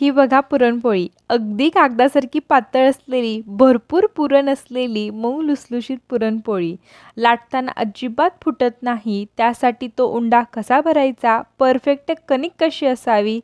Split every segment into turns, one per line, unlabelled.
ही बघा पुरणपोळी अगदी कागदासारखी पातळ असलेली, भरपूर पुरण असलेली मऊ लुसलुशीत पुरणपोळी. लाटताना अजिबात फुटत नाही. त्यासाठी तो उंडा कसा भरायचा, परफेक्ट कणिक कशी असावी,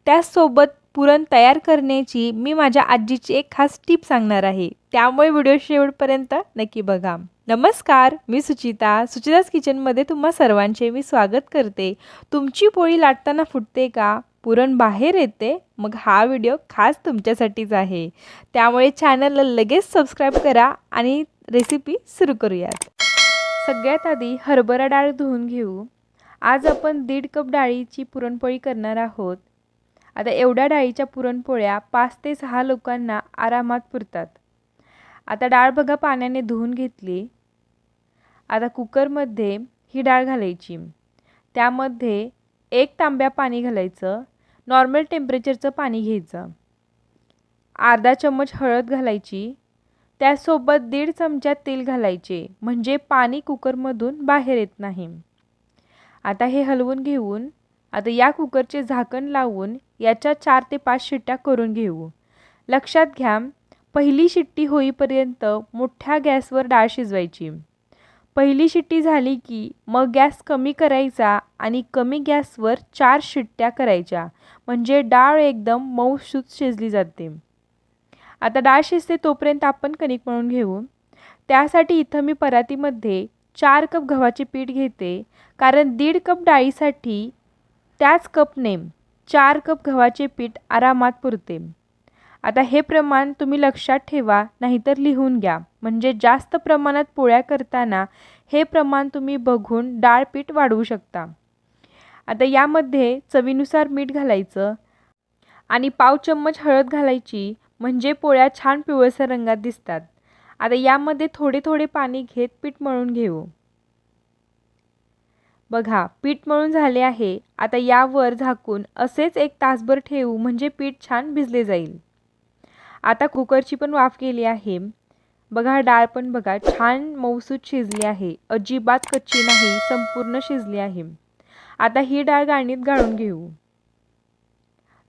त्याचसोबत पुरण तयार करण्याची मी माझ्या आजीची एक खास टीप सांगणार आहे. त्यामुळे व्हिडिओ शेवटपर्यंत नक्की बघा. नमस्कार, मी सुचिताज किचनमध्ये तुम्हा सर्वांचे मी स्वागत करते. तुमची पोळी लाटताना फुटते का? पुरण बाहेर येते? मग हा व्हिडिओ खास तुमच्यासाठीच आहे. त्यामुळे चॅनलला लगेच सबस्क्राईब करा आणि रेसिपी सुरू करूयात. सगळ्यात आधी हरभरा डाळ धुवून घेऊ. आज आपण 1.5 कप डाळीची पुरणपोळी करणार आहोत. आता एवढ्या डाळीच्या पुरणपोळ्या 5 ते 6 लोकांना आरामात पुरतात. आता डाळ बघा पाण्याने धुवून घेतली. आता कुकरमध्ये ही डाळ घालायची. त्यामध्ये 1 तांब्या पाणी घालायचं. नॉर्मल टेम्परेचरचं पाणी घ्यायचं. अर्धा चम्मच हळद घालायची. त्यासोबत 1.5 चमचा तेल घालायचे, म्हणजे पाणी कुकरमधून बाहेर येत नाही. आता हे हलवून घेऊन आता या कुकरचे झाकण लावून याच्या 4 ते 5 शिट्ट्या करून घेऊ. लक्षात घ्या, पहिली शिट्टी होईपर्यंत मोठ्या गॅसवर डाळ शिजवायची. पहिली शिट्टी झाली की मग गॅस कमी करायचा आणि कमी गॅसवर 4 शिट्ट्या करायच्या, म्हणजे डाळ एकदम मऊसूत शिजली जाते. आता डाळ शिजते तोपर्यंत आपण कणिक मळून घेऊ. त्यासाठी इथं मी परातीमध्ये 4 कप गव्हाचे पीठ घेते, कारण 1.5 कप डाळीसाठी त्याच कपने 4 कप गव्हाचे पीठ आरामात पुरते. आता हे प्रमाण तुम्ही लक्षात ठेवा, नाहीतर लिहून घ्या, म्हणजे जास्त प्रमाणात पोळ्या करताना हे प्रमाण तुम्ही बघून डाळ पीठ वाढवू शकता. आता यामध्ये चवीनुसार मीठ घालायचं आणि पाव चम्मच हळद घालायची, म्हणजे पोळ्या छान पिवळसर रंगात दिसतात. आता यामध्ये थोडे थोडे पाणी घेत पीठ मळून घेऊ. बघा, पीठ मळून झाले आहे. आता यावर झाकून असेच 1 तासभर ठेवू, म्हणजे पीठ छान भिजले जाईल. आता कुकरची पण वाफ गेली आहे. बघा, डाळ पण बघा छान मऊसूत शिजली आहे. अजिबात कच्ची नाही, संपूर्ण शिजली आहे. आता ही डाळ गाळणीत गाळून घेऊ.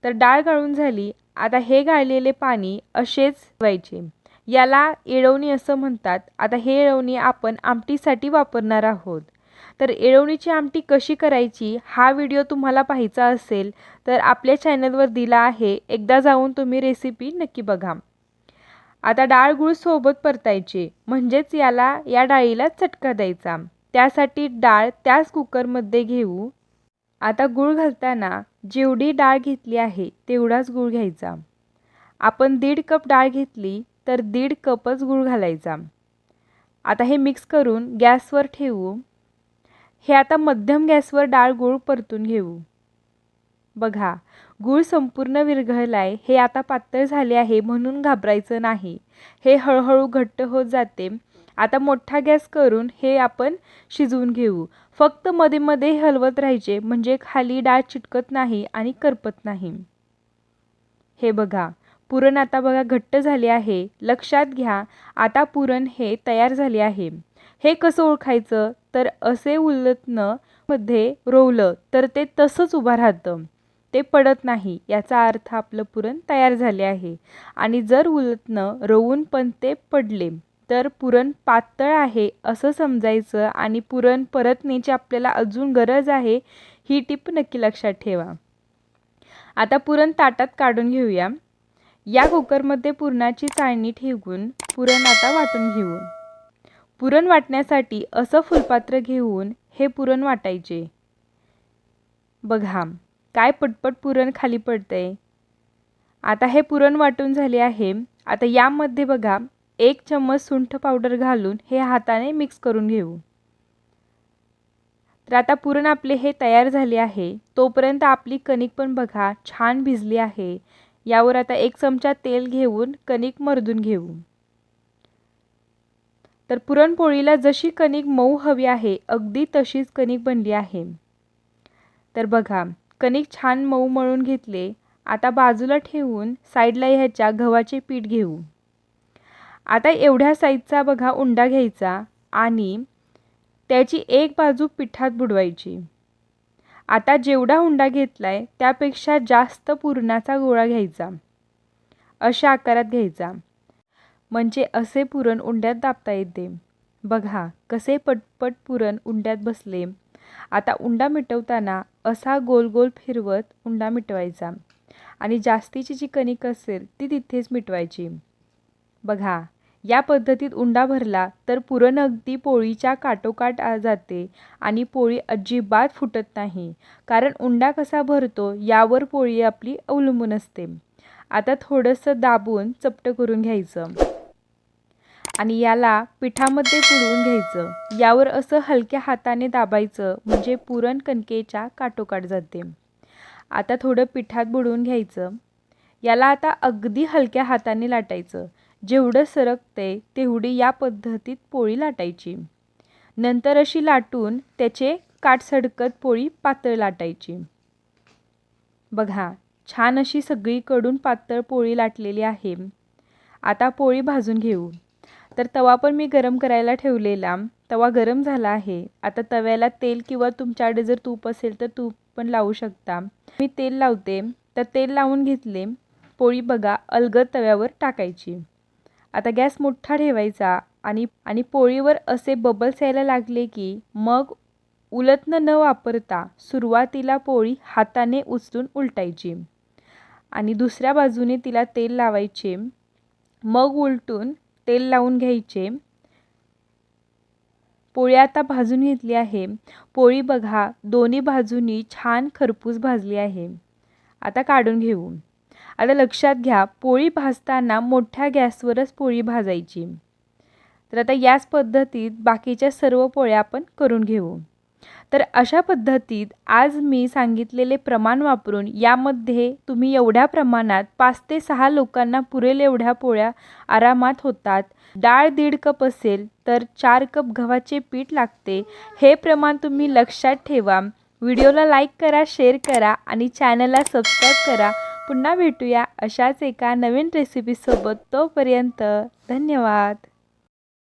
तर डाळ गाळून झाली. आता हे गाळलेले पाणी असेच ठेवायचे. याला येळवणी असं म्हणतात. आता हे येळवणी आपण आमटीसाठी वापरणार आहोत. तर येळवणीची आमटी कशी करायची हा व्हिडिओ तुम्हाला पाहायचा असेल तर आपल्या चॅनलवर दिला आहे. एकदा जाऊन तुम्ही रेसिपी नक्की बघा. आता डाळ गूळ सोबत परतायचे, म्हणजेच या डाळीला चटका द्यायचा. त्यासाठी डाळ त्याच कुकरमध्ये घेऊ. आता गूळ घालताना जेवढी डाळ घेतली आहे तेवढाच गूळ घ्यायचा. आपण 1.5 कप डाळ घेतली तर 1.5 कपच गूळ घालायचा. आता हे मिक्स करून गॅसवर ठेवू. हे आता मध्यम गॅसवर डाळ गूळ परतून घेऊ. बघा, गूळ संपूर्ण विरघळलाय. हे आता पातळ झाले आहे, म्हणून घाबरायचं नाही. हे हळूहळू घट्ट होत जाते. आता मोठा गॅस करून हे आपण शिजवून घेऊ. फक्त मध्ये मध्ये हलवत राहायचे, म्हणजे खाली डाळ चिटकत नाही आणि करपत नाही. हे बघा, पुरण आता बघा घट्ट झाले आहे. लक्षात घ्या, आता पुरण हे तयार झाले आहे. हे कसं ओळखायचं, तर असे उलटणं मध्ये रोवलं तर ते तसंच उभं राहतं, ते पडत नाही. याचा अर्थ आपलं पुरण तयार झाले आहे. आणि जर उलटणं रोवून पण ते पडले तर पुरण पातळ आहे असं समजायचं आणि पुरण परतण्याची आपल्याला अजून गरज आहे. ही टिप नक्की लक्षात ठेवा. आता पुरण ताटात काढून घेऊया. या कुकरमध्ये पुरणाची चाळणी ठेवून पुरण आता वाटून घेऊ. पुरण वाटण्यासाठी असं फुलपात्र घेऊन हे पुरण वाटायचे. बघा, काय पटपट पुरण खाली पडतंय. आता हे पुरण वाटून झाले आहे. आता यामध्ये बघा 1 चम्मच सुंठ पावडर घालून हे हाताने मिक्स करून घेऊ. तर आता पुरण आपले हे तयार झाले आहे. तोपर्यंत आपली कणिक पण बघा छान भिजली आहे. यावर आता 1 चमचा तेल घेऊन कणिक मर्दून घेऊ. तर पुरणपोळीला जशी कणिक मऊ हवी आहे अगदी तशीच कणिक बनली आहे. तर बघा, कणिक छान मऊ मळून घेतले. आता बाजूला ठेवून साईडला ह्याच्या गव्हाचे पीठ घेऊ. आता एवढ्या साईजचा बघा उंडा घ्यायचा आणि त्याची एक बाजू पिठात बुडवायची. आता जेवढा उंडा घेतलाय त्यापेक्षा जास्त पुरणाचा गोळा घ्यायचा, अशा आकारात घ्यायचा, म्हणजे असे पुरण उंड्यात दाबता येते। बघा कसे पटपट पुरण उंड्यात बसले। आता उंडा मिटवताना असा गोल गोल फिरवत उंडा मिटवायचा आणि जास्तीची जी कणिक असेल ती तिथेच मिटवायची। बघा या पद्धतीत उंडा भरला तर पुरण अगदी पोळीच्या काठोकाठ जाते आणि पोळी अजिबात फुटत नाही, कारण उंडा कसा भरतो यावर पोळी आपली अवलंबून असते। आता थोडंसं दाबून चपटं करून घ्यायचं आणि याला पिठामध्ये बुडवून घ्यायचं। यावर असं हलक्या हाताने दाबायचं म्हणजे पुरण कणकेच्या काठोकाठ जाते। आता थोडं पिठात बुडवून घ्यायचं। याला आता अगदी हलक्या हाताने लाटायचं, जेवढं सरकते तेवढी या पद्धतीत पोळी लाटायची। नंतर अशी लाटून त्याचे काठ सडकत पोळी पातळ लाटायची। बघा छान अशी सगळीकडून पातळ पोळी लाटलेली आहे। आता पोळी भाजून घेऊ। तर तवा पण मी गरम करायला ठेवलेला, तवा गरम झाला आहे। आता तव्याला तेल किंवा तुमच्याकडे जर तूप असेल तर तूप पण लावू शकता। मी तेल लावते, तर तेल लावून घेतले। पोळी बघा अलगद तव्यावर टाकायची। आता गॅस मोठा ठेवायचा आणि पोळीवर असे बबल्स यायला लागले की मग उलटणं न वापरता सुरुवातीला पोळी हाताने उचलून उलटायची आणि दुसऱ्या बाजूने तिला तेल लावायचे, मग उलटून तेल लावून घ्यायचे। पोळी आता भाजून घेतली आहे। पोळी बघा दोन्ही बाजूनी छान खरपूस भाजली आहे। आता काढून घेऊ। आता लक्षात घ्या पोळी भाजताना मोठ्या गॅसवरच पोळी भाजायची। तर आता याच पद्धतीत बाकीच्या सर्व पोळ्या आपण करून घेऊ। तर अशा पद्धतीत आज मी सांगितलेले प्रमाण वापरून यामध्ये तुम्ही एवढ्या प्रमाणात 5 ते 6 लोकांना पुरेल एवढ्या पोळ्या आरामात होतात। डाळ 1.5 कप असेल तर 4 कप गव्हाचे पीठ लागते। हे प्रमाण तुम्ही लक्षात ठेवा। व्हिडिओला लाईक करा, शेअर करा आणि चॅनलला सबस्क्राईब करा। पुन्हा भेटूया अशाच एका नवीन रेसिपीसोबत। तोपर्यंत धन्यवाद।